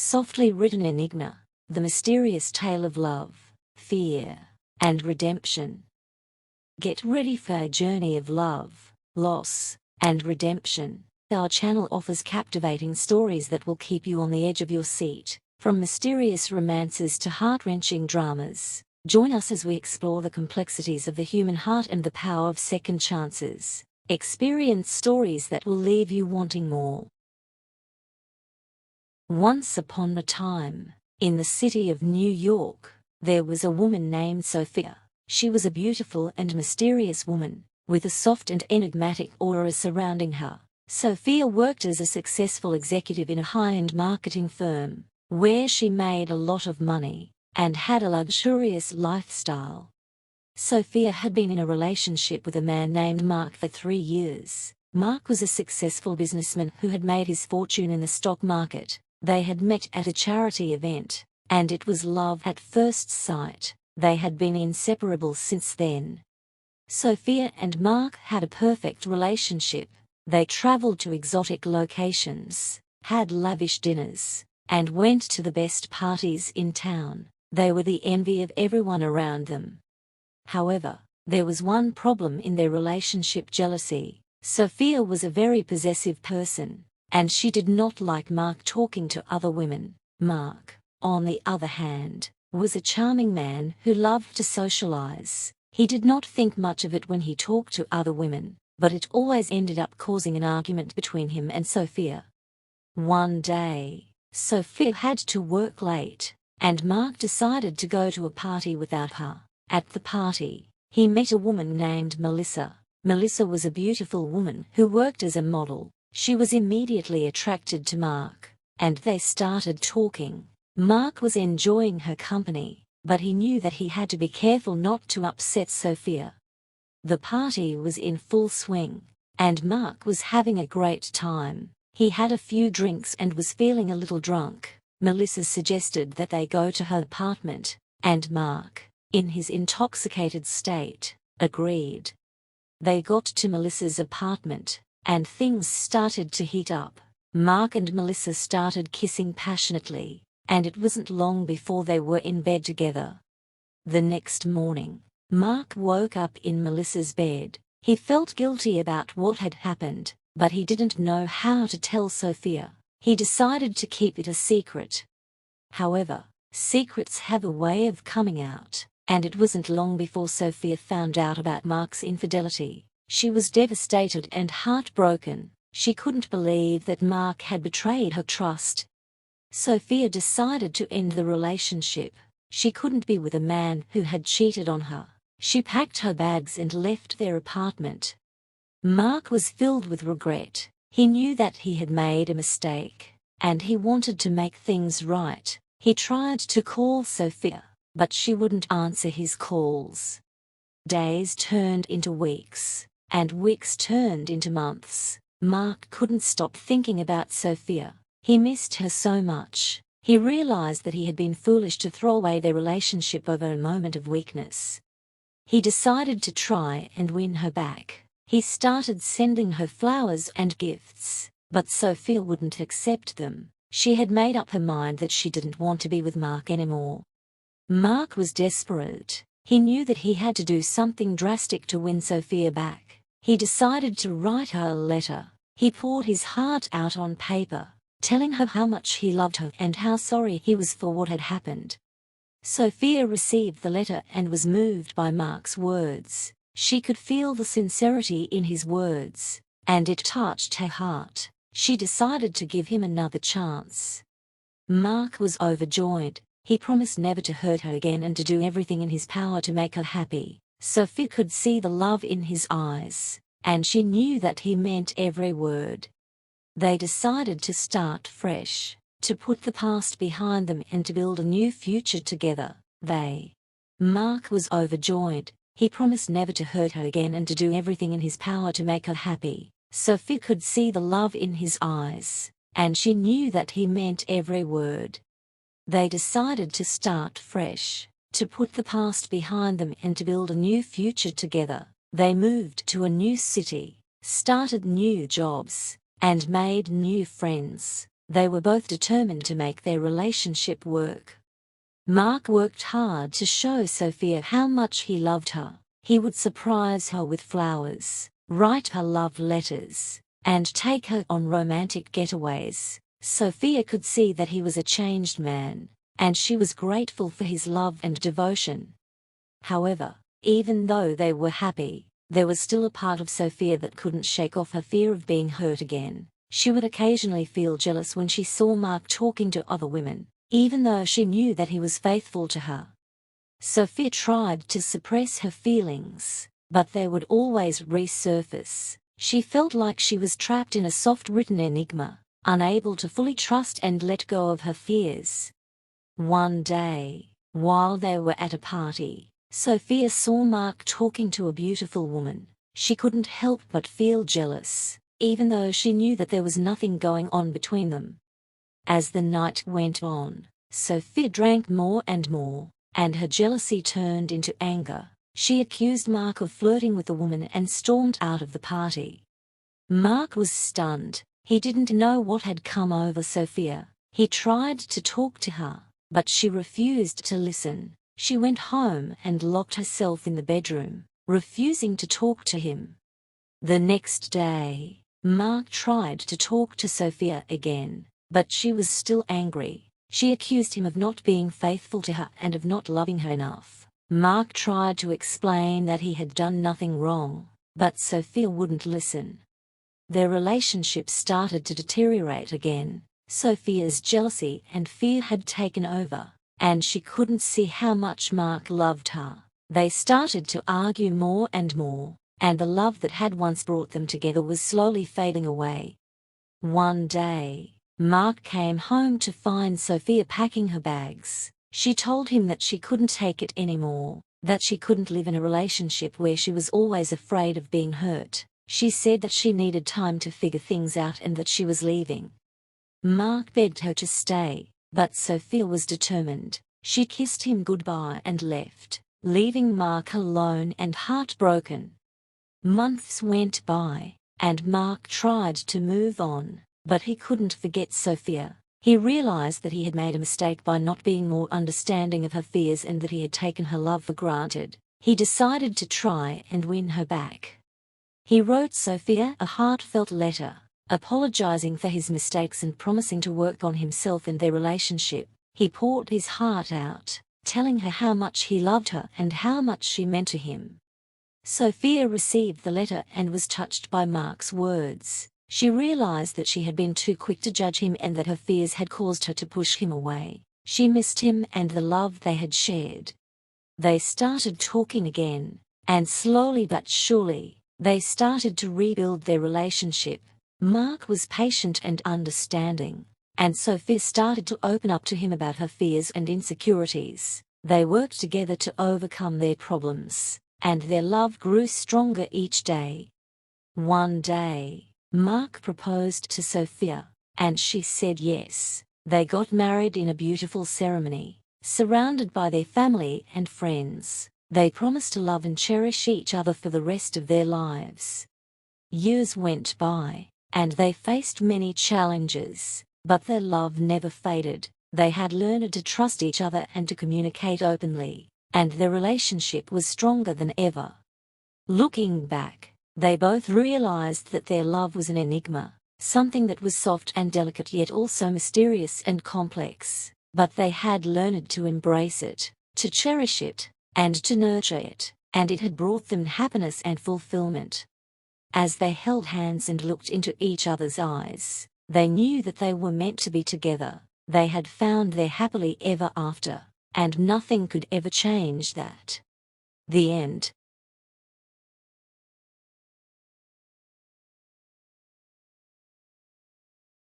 Softly Written Enigma, the mysterious tale of love, fear, and redemption. Get ready for a journey of love, loss, and redemption. Our channel offers captivating stories that will keep you on the edge of your seat, from mysterious romances to heart-wrenching dramas. Join us as we explore the complexities of the human heart and the power of second chances. Experience stories that will leave you wanting more. Once upon a time, in the city of New York, there was a woman named Sophia. She was a beautiful and mysterious woman, with a soft and enigmatic aura surrounding her. Sophia worked as a successful executive in a high-end marketing firm, where she made a lot of money and had a luxurious lifestyle. Sophia had been in a relationship with a man named Mark for 3 years. Mark was a successful businessman who had made his fortune in the stock market. They had met at a charity event, and it was love at first sight. They had been inseparable since then. Sophia and Mark had a perfect relationship. They traveled to exotic locations, had lavish dinners, and went to the best parties in town. They were the envy of everyone around them. However, there was one problem in their relationship: jealousy. Sophia was a very possessive person, and she did not like Mark talking to other women. Mark, on the other hand, was a charming man who loved to socialize. He did not think much of it when he talked to other women, but it always ended up causing an argument between him and Sophia. One day, Sophia had to work late, and Mark decided to go to a party without her. At the party, he met a woman named Melissa. Melissa was a beautiful woman who worked as a model. She was immediately attracted to Mark, and they started talking. Mark was enjoying her company, but he knew that he had to be careful not to upset Sophia. The party was in full swing, and Mark was having a great time. He had a few drinks and was feeling a little drunk. Melissa suggested that they go to her apartment, and Mark, in his intoxicated state, agreed. They got to Melissa's apartment, and things started to heat up. Mark and Melissa started kissing passionately, and it wasn't long before they were in bed together. The next morning, Mark woke up in Melissa's bed. He felt guilty about what had happened, but he didn't know how to tell Sophia. He decided to keep it a secret. However, secrets have a way of coming out, and it wasn't long before Sophia found out about Mark's infidelity. She was devastated and heartbroken. She couldn't believe that Mark had betrayed her trust. Sophia decided to end the relationship. She couldn't be with a man who had cheated on her. She packed her bags and left their apartment. Mark was filled with regret. He knew that he had made a mistake, and he wanted to make things right. He tried to call Sophia, but she wouldn't answer his calls. Days turned into weeks, and weeks turned into months. Mark couldn't stop thinking about Sophia. He missed her so much. He realized that he had been foolish to throw away their relationship over a moment of weakness. He decided to try and win her back. He started sending her flowers and gifts, but Sophia wouldn't accept them. She had made up her mind that she didn't want to be with Mark anymore. Mark was desperate. He knew that he had to do something drastic to win Sophia back. He decided to write her a letter. He poured his heart out on paper, telling her how much he loved her and how sorry he was for what had happened. Sophia received the letter and was moved by Mark's words. She could feel the sincerity in his words, and it touched her heart. She decided to give him another chance. Mark was overjoyed. He promised never to hurt her again and to do everything in his power to make her happy. Sophia could see the love in his eyes, and she knew that he meant every word. They decided to start fresh, to put the past behind them and to build a new future together. Mark was overjoyed. He promised never to hurt her again and to do everything in his power to make her happy. Sophia could see the love in his eyes, and she knew that he meant every word. They decided to start fresh, to put the past behind them and to build a new future together. They moved to a new city, started new jobs, and made new friends. They were both determined to make their relationship work. Mark worked hard to show Sophia how much he loved her. He would surprise her with flowers, write her love letters, and take her on romantic getaways. Sophia could see that he was a changed man, and she was grateful for his love and devotion. However, even though they were happy, there was still a part of Sophia that couldn't shake off her fear of being hurt again. She would occasionally feel jealous when she saw Mark talking to other women, even though she knew that he was faithful to her. Sophia tried to suppress her feelings, but they would always resurface. She felt like she was trapped in a soft written enigma, unable to fully trust and let go of her fears. One day, while they were at a party, Sophia saw Mark talking to a beautiful woman. She couldn't help but feel jealous, even though she knew that there was nothing going on between them. As the night went on, Sophia drank more and more, and her jealousy turned into anger. She accused Mark of flirting with the woman and stormed out of the party. Mark was stunned. He didn't know what had come over Sophia. He tried to talk to her, but she refused to listen. She went home and locked herself in the bedroom, refusing to talk to him. The next day, Mark tried to talk to Sophia again, but she was still angry. She accused him of not being faithful to her and of not loving her enough. Mark tried to explain that he had done nothing wrong, but Sophia wouldn't listen. Their relationship started to deteriorate again. Sophia's jealousy and fear had taken over, and she couldn't see how much Mark loved her. They started to argue more and more, and the love that had once brought them together was slowly fading away. One day, Mark came home to find Sophia packing her bags. She told him that she couldn't take it anymore, that she couldn't live in a relationship where she was always afraid of being hurt. She said that she needed time to figure things out and that she was leaving. Mark begged her to stay, but Sophia was determined. She kissed him goodbye and left, leaving Mark alone and heartbroken. Months went by, and Mark tried to move on, but he couldn't forget Sophia. He realized that he had made a mistake by not being more understanding of her fears and that he had taken her love for granted. He decided to try and win her back. He wrote Sophia a heartfelt letter, apologizing for his mistakes and promising to work on himself and their relationship. He poured his heart out, telling her how much he loved her and how much she meant to him. Sophia received the letter and was touched by Mark's words. She realized that she had been too quick to judge him and that her fears had caused her to push him away. She missed him and the love they had shared. They started talking again, and slowly but surely, they started to rebuild their relationship. Mark was patient and understanding, and Sophia started to open up to him about her fears and insecurities. They worked together to overcome their problems, and their love grew stronger each day. One day, Mark proposed to Sophia, and she said yes. They got married in a beautiful ceremony, surrounded by their family and friends. They promised to love and cherish each other for the rest of their lives. Years went by, and they faced many challenges, but their love never faded. They had learned to trust each other and to communicate openly, and their relationship was stronger than ever. Looking back, they both realized that their love was an enigma, something that was soft and delicate yet also mysterious and complex. But they had learned to embrace it, to cherish it, and to nurture it, and it had brought them happiness and fulfillment. As they held hands and looked into each other's eyes, they knew that they were meant to be together. They had found their happily ever after, and nothing could ever change that. The end.